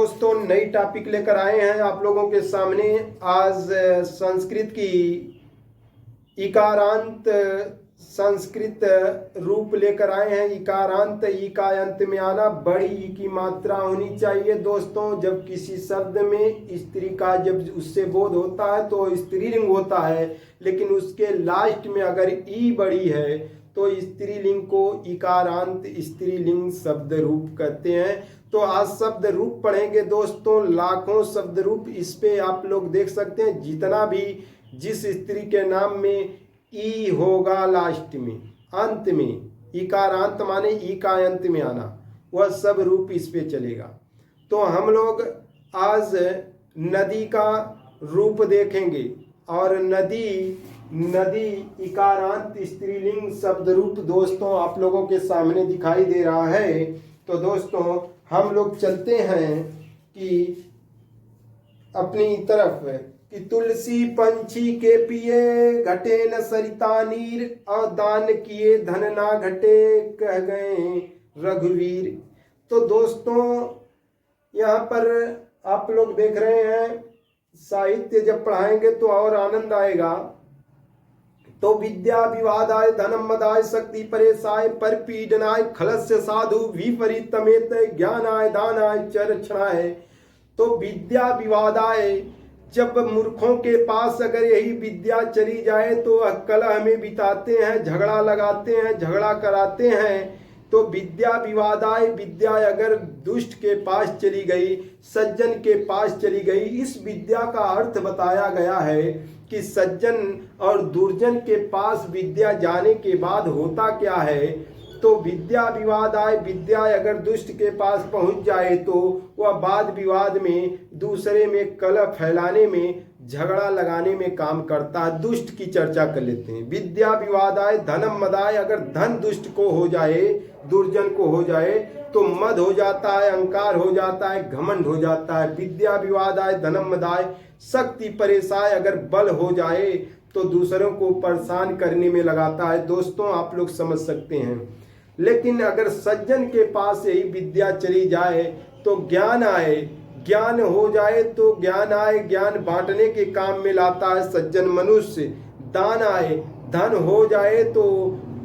दोस्तों नई टॉपिक लेकर आए हैं आप लोगों के सामने। आज संस्कृत की इकारांत संस्कृत रूप लेकर आए हैं। इकारांत ई का अंत में आना, बड़ी ई की मात्रा होनी चाहिए दोस्तों। जब किसी शब्द में स्त्री का जब उससे बोध होता है तो स्त्रीलिंग होता है, लेकिन उसके लास्ट में अगर ई बड़ी है तो स्त्रीलिंग को इकारांत स्त्रीलिंग शब्द रूप कहते हैं। तो आज शब्द रूप पढ़ेंगे दोस्तों, लाखों शब्द रूप इस पे आप लोग देख सकते हैं। जितना भी जिस स्त्री के नाम में ई होगा लास्ट में अंत में, इकारांत माने ई का अंत में आना, वह सब रूप इस पे चलेगा। तो हम लोग आज नदी का रूप देखेंगे और नदी इकारांत स्त्रीलिंग शब्द रूप दोस्तों आप लोगों के सामने दिखाई दे रहा है। तो दोस्तों हम लोग चलते हैं कि अपनी तरफ कि तुलसी पंछी के पिए, घटे न सरिता नीर, और दान किए धन ना घटे, कह गए रघुवीर। तो दोस्तों यहाँ पर आप लोग देख रहे हैं, साहित्य जब पढ़ाएंगे तो और आनंद आएगा। तो विद्या विवादाय धनम मदाय शक्ति परेशाय पर पीडनाय खलस्य साधु विपरीतमेत ज्ञानाय दानाय चरक्षणाय। तो विद्या विवादाय, जब मूर्खों के पास अगर यही विद्या चली जाए तो कलह में बिताते हैं, झगड़ा लगाते हैं, झगड़ा कराते हैं। तो विद्या विवादाय, विद्या अगर दुष्ट के पास चली गई, सज्जन के पास चली गई, इस विद्या का अर्थ बताया गया है कि सज्जन और दुर्जन के पास विद्या जाने के बाद होता क्या है। तो विद्या विवादाय, विद्या अगर दुष्ट के पास पहुंच जाए तो वह वाद विवाद में, दूसरे में कलह फैलाने में, झगड़ा लगाने में काम करता है। दुष्ट की चर्चा कर लेते हैं। विद्या विवादाय धनम मदाय, अगर धन दुष्ट को हो जाए, दुर्जन को हो जाए तो मद हो जाता है, अहंकार हो जाता है, घमंड हो जाता है। विद्या विवादाय धनम मदाय शक्ति परेशाय, अगर बल हो जाए तो दूसरों को परेशान करने में लगाता है। दोस्तों आप लोग समझ सकते हैं। लेकिन अगर सज्जन के पास यही विद्या चली जाए तो ज्ञान आए, ज्ञान हो जाए तो ज्ञान आए, ज्ञान बांटने के काम में लाता है सज्जन मनुष्य। दान आए, धन हो जाए तो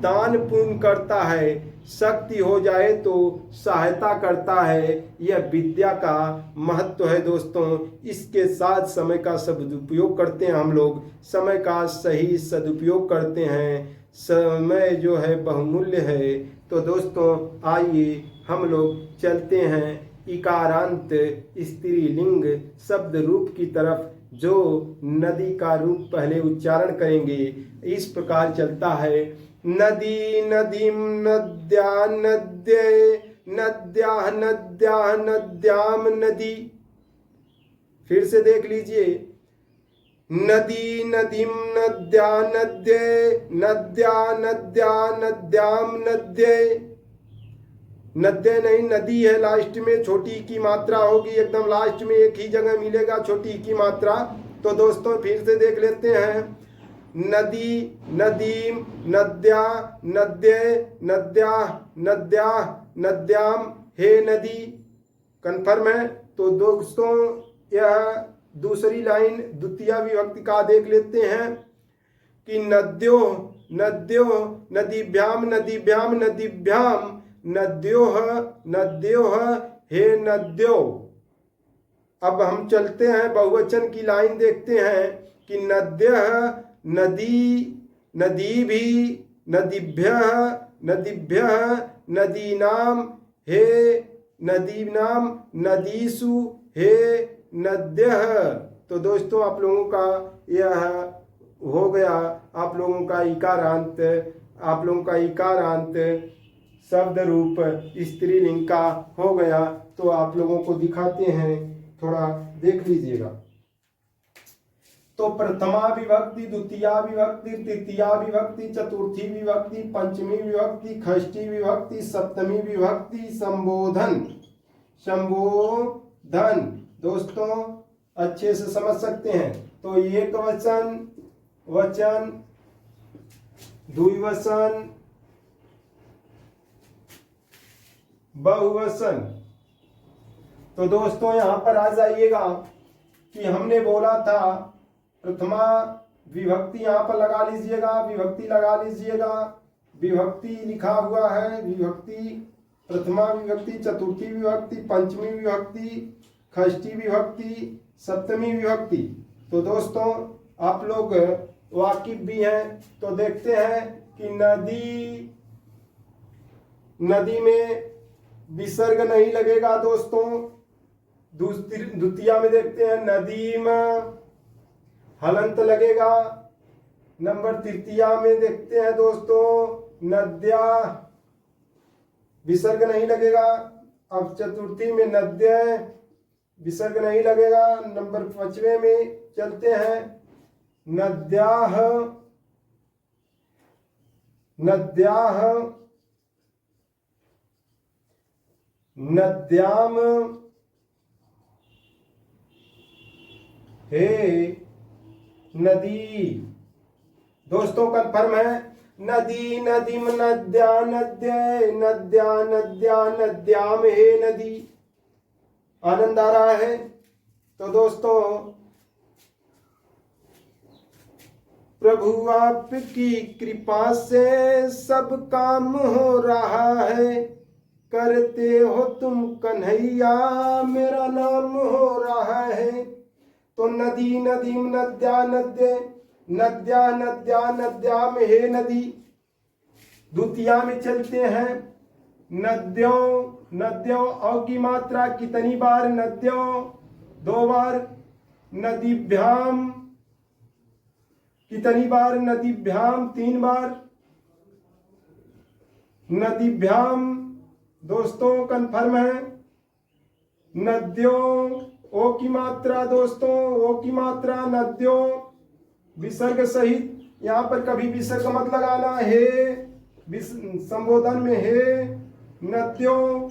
दान पुण्य करता है, शक्ति हो जाए तो सहायता करता है। यह विद्या का महत्व है दोस्तों। इसके साथ समय का सदुपयोग करते हैं हम लोग, समय का सही सदुपयोग करते हैं। समय जो है बहुमूल्य है। तो दोस्तों आइए हम लोग चलते हैं इकारांत स्त्रीलिंग शब्द रूप की तरफ, जो नदी का रूप पहले उच्चारण करेंगे। इस प्रकार चलता है, नदी नदीम नद्या नद्ये, नद्या नद्या नद्याम नदी। फिर से देख लीजिए, नदी नदीम नद्या नद्ये, नद्या नद्या नद्याम नद्ये। नद्य नहीं, नदी है, लास्ट में छोटी की मात्रा होगी, एकदम लास्ट में एक ही जगह मिलेगा छोटी की मात्रा। तो दोस्तों फिर से देख लेते हैं, नदी नदीम नद्या नद्ये, नद्या नद्या नद्याम, हे नदी। कन्फर्म है। तो दोस्तों यह दूसरी लाइन द्वितीय विभक्ति का देख लेते हैं कि नद्यो नद्यो नदीभ्याम नदीभ्याम नदीभ्याम, नद्योः नद्योः, हे नद्यो। अब हम चलते हैं बहुवचन की लाइन देखते हैं कि नद्यः नदी, नदीभि, नदीभ्यः नदीभ्यः, नदीनाम, हे नदीनाम, नदीसु, हे नद्यः। तो दोस्तों आप लोगों का यह हो गया, आप लोगों का इकारांत शब्द रूप स्त्रीलिंग का हो गया। तो आप लोगों को दिखाते हैं, थोड़ा देख लीजिएगा। तो प्रथमा विभक्ति, द्वितीया विभक्ति, तृतीया विभक्ति, चतुर्थी विभक्ति, पंचमी विभक्ति, षष्ठी विभक्ति, सप्तमी विभक्ति, संबोधन। दोस्तों अच्छे से समझ सकते हैं। तो एक वचन, वचन, द्विवचन, बहुवचन, तो दोस्तों यहाँ पर आ जाइएगा कि हमने बोला था प्रथमा विभक्ति, यहाँ पर लगा लीजिएगा, विभक्ति लगा लीजिएगा। विभक्ति लिखा हुआ है, विभक्ति प्रथमा विभक्ति, चतुर्थी विभक्ति, पंचमी विभक्ति, षष्ठी विभक्ति, सप्तमी विभक्ति। तो दोस्तों आप लोग वाकिफ भी हैं, तो देखते हैं कि नदी में विसर्ग नहीं लगेगा दोस्तों। द्वितीया में देखते हैं नदीम, हलंत लगेगा। नंबर तृतीया में देखते हैं दोस्तों नद्या, विसर्ग नहीं लगेगा। अब चतुर्थी में नद्य, विसर्ग नहीं लगेगा। नंबर पांचवें में चलते हैं नद्याह, नद्याह, नद्याम, हे नदी। दोस्तों कन्फर्म है, नदी नदीम नद्या नद्य, नद्या नद्या नद्याम, हे नदी। आनंद आ रहा है? तो दोस्तों प्रभु आपकी कृपा से सब काम हो रहा है, करते हो तुम कन्हैया मेरा नाम हो रहा है। तो नदी नदीम नद्या नद्य, नद्या नद्या नद्याम, हे नदी। द्वितीया में चलते हैं नद्यों, नद्यों औ की मात्रा कितनी बार? नद्यों 2 बार। नदीभ्याम कितनी बार? नदीभ्याम 3 बार। नदीभ्याम दोस्तों कंफर्म है। नद्यों ओ की मात्रा दोस्तों, ओ की मात्रा नद्यों विसर्ग सहित। यहां पर कभी विसर्ग मत लगाना, हे संबोधन में हे नद्यों,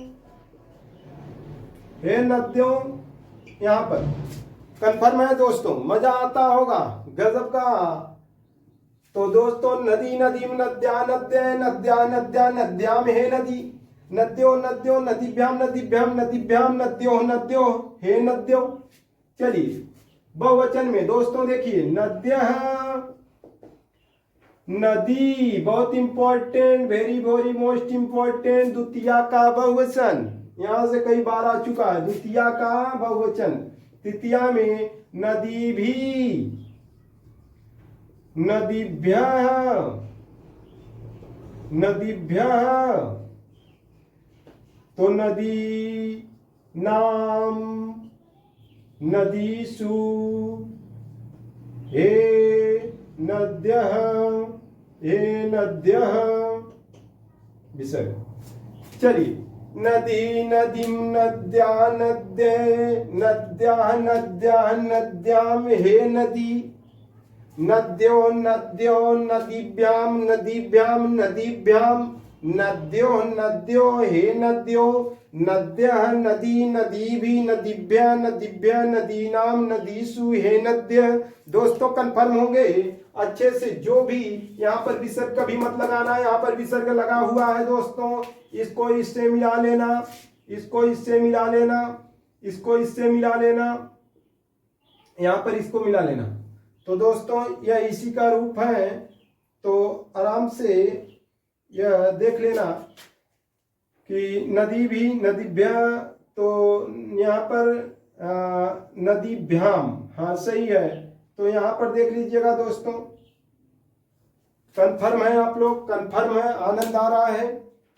हे नद्यों, यहां पर कंफर्म है दोस्तों। मजा आता होगा गजब का। तो दोस्तों नदी नदीम नद्या नद्य, नद्या नद्या नद्याम, हे नदी। नद्यो नद्यो नदीभ्याम नदीभ्याम नदीभ्याम, नद्यो नद्यो, हे नद्यो। चलिए बहुवचन में दोस्तों देखिए नद्यः, नदी बहुत important, very very most important. द्वितीया का बहुवचन यहां से कई बार आ चुका है, द्वितीया का बहुवचन। तृतीया में नदी भी, नदीभ्यः, नदीभ्यः। तो नदी नाम, नदीषु, हे नद्यः, हे नद्यः, विसर्ग। चलिए नदी नदीम नद्या नद्य, नद्या नद्या नद्याम, हे नदी। नद्यो नद्यो नदीभ्याम नदीभ्याम नदीभ्याम, नद्यो नद्यो, हे नद्यो। नद्यः नदी नदीभि नदीभ्य नदीभ्य नदीनाम नदीषु, हे नद्य। दोस्तों कंफर्म होंगे अच्छे से। जो भी यहाँ पर विसर्ग कभी मत लगाना, यहाँ पर विसर्ग लगा हुआ है दोस्तों, इसको इससे मिला लेना, इसको इससे मिला लेना, इसको इससे मिला लेना, यहाँ पर इसको मिला लेना। तो दोस्तों यह इसी का रूप है। तो आराम से यह देख लेना कि नदी भी नदीभ्य, तो यहाँ पर नदीभ्याम, हाँ सही है। तो यहाँ पर देख लीजिएगा दोस्तों, कंफर्म है आप लोग? कंफर्म है? आनंद आ रहा है?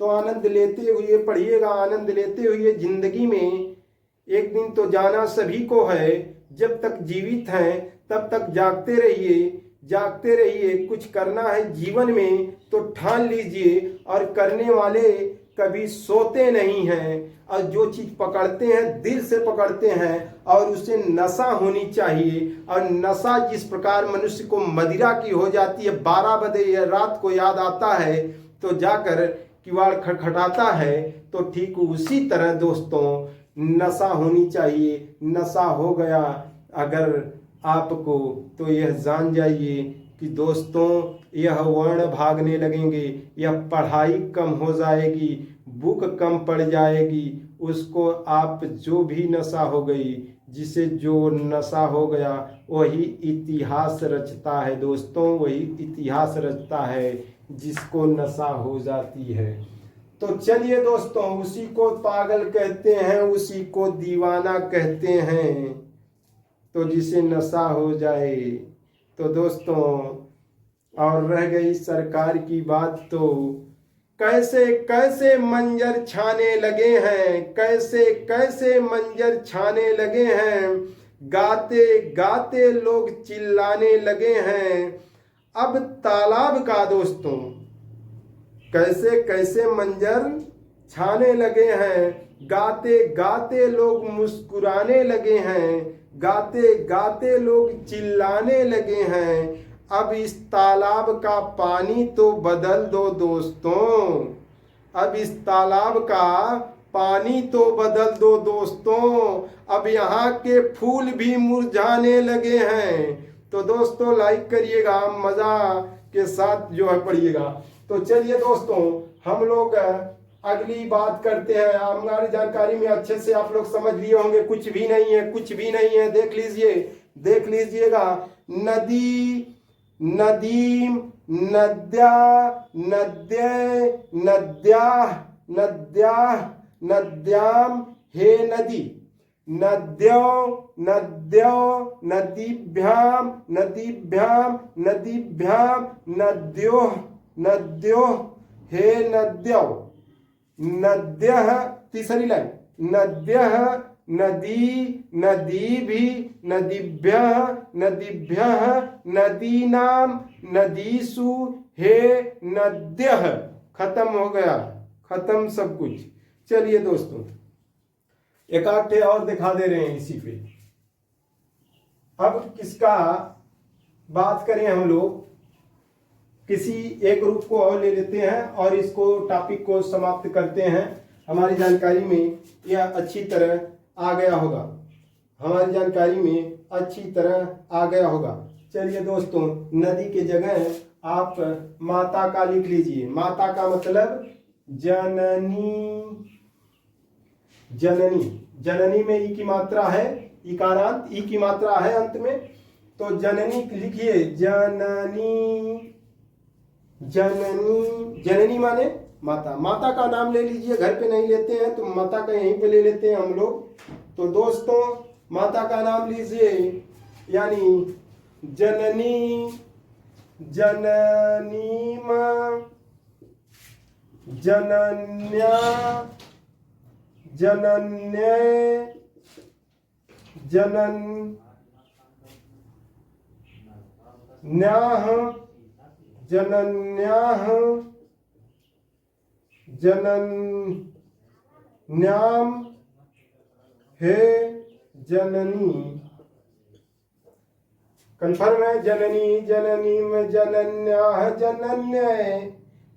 तो आनंद लेते हुए पढ़िएगा, आनंद लेते हुए। जिंदगी में एक दिन तो जाना सभी को है, जब तक जीवित हैं तब तक जागते रहिए, जागते रहिए। कुछ करना है जीवन में तो ठान लीजिए, और करने वाले कभी सोते नहीं हैं, और जो चीज पकड़ते हैं दिल से पकड़ते हैं, और उसे नशा होनी चाहिए। और नशा जिस प्रकार मनुष्य को मदिरा की हो जाती है, 12 बजे रात को याद आता है तो जाकर किवाड़ खटखटाता है, तो ठीक उसी तरह दोस्तों नशा होनी चाहिए। नशा हो गया अगर आपको, तो यह जान जाइए कि दोस्तों यह वर्ण भागने लगेंगे, यह पढ़ाई कम हो जाएगी, बुक कम पड़ जाएगी, उसको आप जो भी नशा हो गई, जिसे जो नशा हो गया वही इतिहास रचता है दोस्तों, वही इतिहास रचता है जिसको नशा हो जाती है। तो चलिए दोस्तों, उसी को पागल कहते हैं, उसी को दीवाना कहते हैं। तो जिसे नशा हो जाए। तो दोस्तों, और रह गई सरकार की बात, तो कैसे कैसे मंजर छाने लगे हैं, कैसे कैसे मंजर छाने लगे हैं, गाते गाते लोग चिल्लाने लगे हैं अब तालाब का। दोस्तों, कैसे कैसे मंजर छाने लगे हैं, गाते गाते लोग मुस्कुराने लगे हैं, गाते गाते लोग चिल्लाने लगे हैं अब इस तालाब का पानी तो बदल दो दोस्तों, अब इस तालाब का पानी तो बदल दो दोस्तों, अब यहाँ के फूल भी मुरझाने लगे हैं। तो दोस्तों, लाइक करिएगा, मज़ा के साथ जो है पढ़िएगा। तो चलिए दोस्तों, हम लोग अगली बात करते हैं। हमारी जानकारी में अच्छे से आप लोग समझ लिए होंगे, कुछ भी नहीं है, कुछ भी नहीं है। देख लीजिए, देख लीजिएगा। नदी, नदीम, नद्या, नद्ये, नद्याः, नद्याः, नद्याम, हे नदी, नद्यो, नद्यो, नदीभ्याम, नदीभ्याम, नदीभ्याम, नद्योः, नद्योः, हे नद्यो, नद्यः, तीसरी लाइन, नद्यः, नदी, नदीभि, नदीभ्यः, नदीभ्यः, नदीनाम, नदीसु, हे नद्यः। खत्म हो गया, खत्म सब कुछ। चलिए दोस्तों, एक आधे और दिखा दे रहे हैं इसी पे। अब किसका बात करें हम लोग, किसी एक ग्रुप को और ले लेते हैं और इसको टॉपिक को समाप्त करते हैं। हमारी जानकारी में यह अच्छी तरह आ गया होगा, हमारी जानकारी में अच्छी तरह आ गया होगा। चलिए दोस्तों, नदी के जगह आप माता का लिख लीजिए। माता का मतलब जननी, जननी, जननी में ई की मात्रा है, इकारांत ई की मात्रा है अंत में, तो जननी लिखिए। जननी, जननी, जननी माने माता। माता का नाम ले लीजिए, घर पे नहीं लेते हैं तो माता का यहीं पे ले लेते हैं हम लोग। तो दोस्तों, माता का नाम लीजिए, यानी जननी, जननीम, जनन्या, जनन्ये, जनन्याः, जनन्याः, जनन्याम, हे जननी। कंफर्म है? जननी, जननीम, जनन्याः, जनन्ये,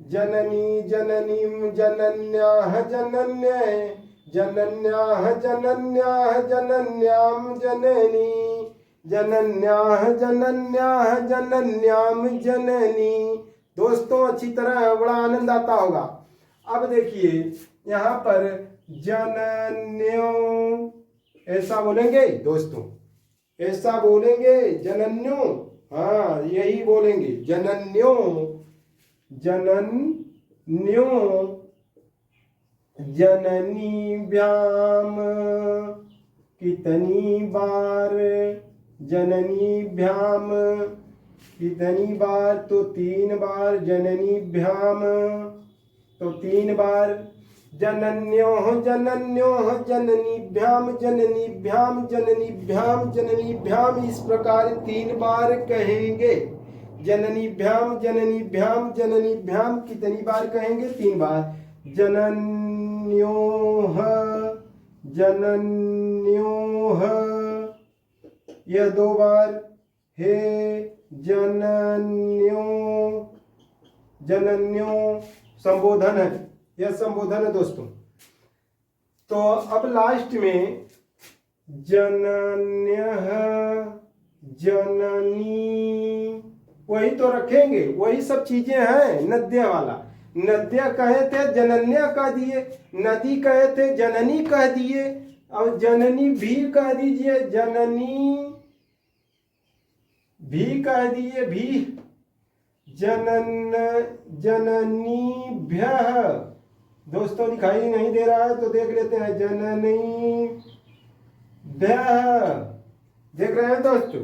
जननी, जननीम, जनन्याः, जनन्ये, जनन्याः, जनन्याः, जनन्याम, जननी, जनन्याः, जनन्याः, जनन्याम, जननी। दोस्तों, अच्छी तरह बड़ा आनंद आता होगा। अब देखिए यहाँ पर जनन्यो, ऐसा बोलेंगे दोस्तों, ऐसा बोलेंगे जनन्यो, हाँ यही बोलेंगे जनन्यो, जनन्यो, जननी भ्याम, कितनी बार, जननी भ्याम, कितनी बार, तो 3 बार, जननी भ्याम, तो 3 बार, जनन्योः, जनन्योः, जननीभ्याम, जननीभ्याम, जननीभ्याम, जननीभ्याम, इस प्रकार 3 बार कहेंगे। जननीभ्याम, जननीभ्याम, जननीभ्याम, कितनी बार कहेंगे? 3 बार। जनन्योः, जनन्योः, यह 2 बार। हे जनन्यो, जनन्यो संबोधन है, यह संबोधन है दोस्तों। तो अब लास्ट में जनन्यः, जननी, वही तो रखेंगे, वही सब चीजें हैं नद्य वाला। नद्या कहे थे जनन्या कह दिए, नदी कहे थे जननी कह दिए, और जननी भी कह दीजिए, जननी भी कह दिए, भी जननीभ्य। दोस्तों दिखाई नहीं दे रहा है तो देख लेते हैं, जननीभ्य। देख रहे हैं दोस्तों,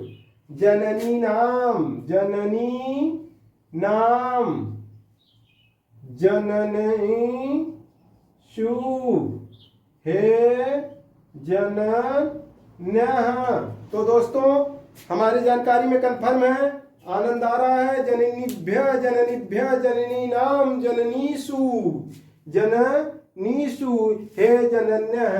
जननी नाम, जननी नाम, जननी शु हे जनन्यः। तो दोस्तों हमारी जानकारी में कंफर्म है, आनंद आ रहा है। जननीभ्य, जननीभ्य, जननी नाम, जननीषु, जननीषु हे जनन्यः,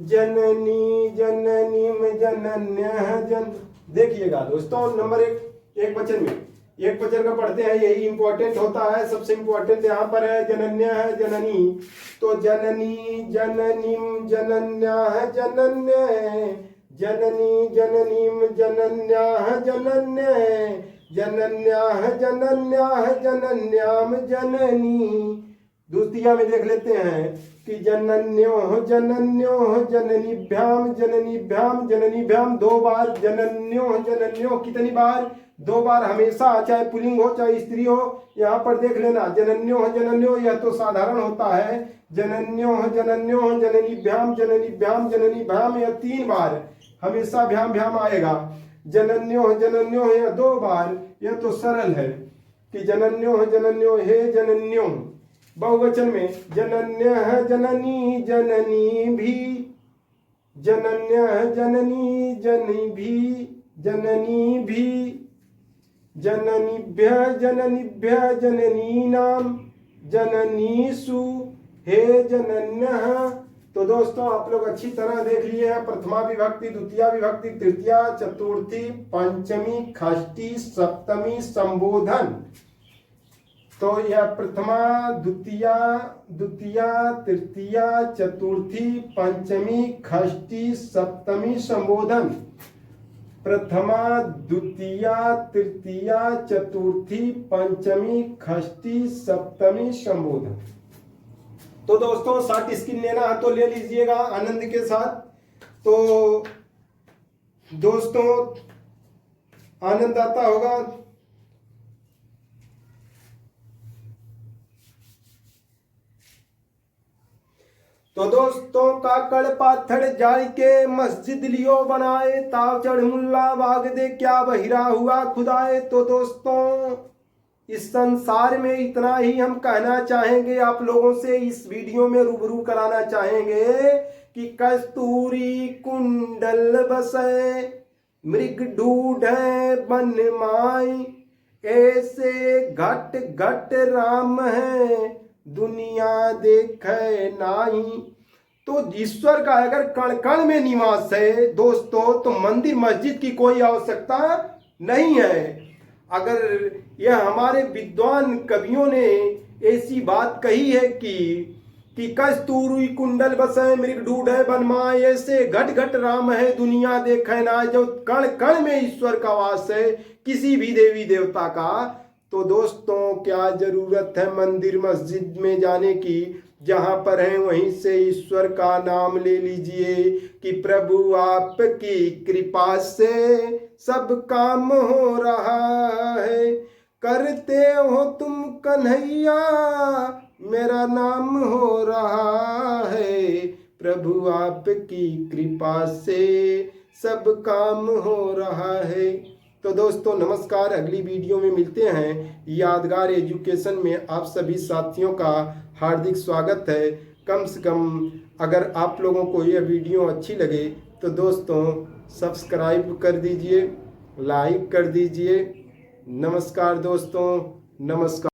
जननी, जननीम, जनन्यः, जन। देखिएगा दोस्तों, नंबर एक वचन में एक वचन का पढ़ते हैं, यही इंपॉर्टेंट होता है, सबसे इंपॉर्टेंट यहाँ पर है। जनन्य है, जननी, तो जननी, जननीम, जनन्या, जनन्य, जननी, जननीम, जनन्या, जनन्य, जनन्या, जनन्या, जनन्याम, जननी। द्वितीया में देख लेते हैं कि जनन्यो, जनन्यो, जननीभ्याम, जननीभ्याम, जननीभ्याम, 2 बार जनन्यो, जनन्यो, कितनी बार? 2 बार हमेशा, चाहे पुल्लिंग हो चाहे स्त्री हो। यहाँ पर देख लेना, जनन्यो, जनन्यो, यह तो साधारण होता है। जनन्यो, जनन्यो, जननीभ्याम, जननीभ्याम, जननीभ्याम, यह 3 बार हमेशा भ्याम भ्याम आएगा। जनन्यो, जनन्यो, यह 2 बार, यह तो सरल है कि जनन्यो, जनन्यो, हे जनन्यो। बहुवचन में जनन्य, जननी, जननी भी, जनन्य, जननी, जननी भी, जननी भी, जननीभ्य, जननीभ्य, जननी नाम, जननीषु हे जनन्यः। तो दोस्तों आप लोग अच्छी तरह देख लिए हैं, प्रथमा विभक्ति, द्वितीया विभक्ति, तृतीया, चतुर्थी, पंचमी, षष्ठी, सप्तमी, संबोधन। तो यह प्रथमा, द्वितीया, तृतीया, चतुर्थी, पंचमी, षष्ठी, सप्तमी, संबोधन। प्रथमा, द्वितीया, तृतीया, चतुर्थी, पंचमी, षष्ठी, सप्तमी, संबोधन। तो दोस्तों शॉर्ट स्क्रीन लेना है तो ले लीजिएगा आनंद के साथ। तो दोस्तों आनंद आता होगा। तो दोस्तों काकड़ पाथड़ जाय के मस्जिद लियो बनाए, ताव चढ़ मुल्ला बाग दे क्या बहिरा हुआ खुदाए। तो दोस्तों इस संसार में इतना ही हम कहना चाहेंगे, आप लोगों से इस वीडियो में रूबरू कराना चाहेंगे कि कस्तूरी कुंडल बसे, मृग ढूढ़े बन माई, ऐसे घट घट राम है दुनिया देखे नाही। तो ईश्वर का अगर कण कण में निवास है दोस्तों, तो मंदिर मस्जिद की कोई आवश्यकता नहीं है। अगर यह हमारे विद्वान कवियों ने ऐसी बात कही है कि कस्तूरी कुंडल बसे, मृग ढूढ़े बन माए, ऐसे घट घट राम है दुनिया देखे ना। जो कण कण में ईश्वर का वास है किसी भी देवी देवता का, तो दोस्तों क्या जरूरत है मंदिर मस्जिद में जाने की। जहां पर है वहीं से ईश्वर का नाम ले लीजिए कि प्रभु आपकी कृपा से सब काम हो रहा है। करते हो तुम कन्हैया मेरा नाम हो रहा है, प्रभु आपकी कृपा से सब काम हो रहा है। तो दोस्तों नमस्कार, अगली वीडियो में मिलते हैं। यादगार एजुकेशन में आप सभी साथियों का हार्दिक स्वागत है। कम से कम अगर आप लोगों को यह वीडियो अच्छी लगे तो दोस्तों सब्सक्राइब कर दीजिए, लाइक कर दीजिए। नमस्कार दोस्तों, नमस्कार।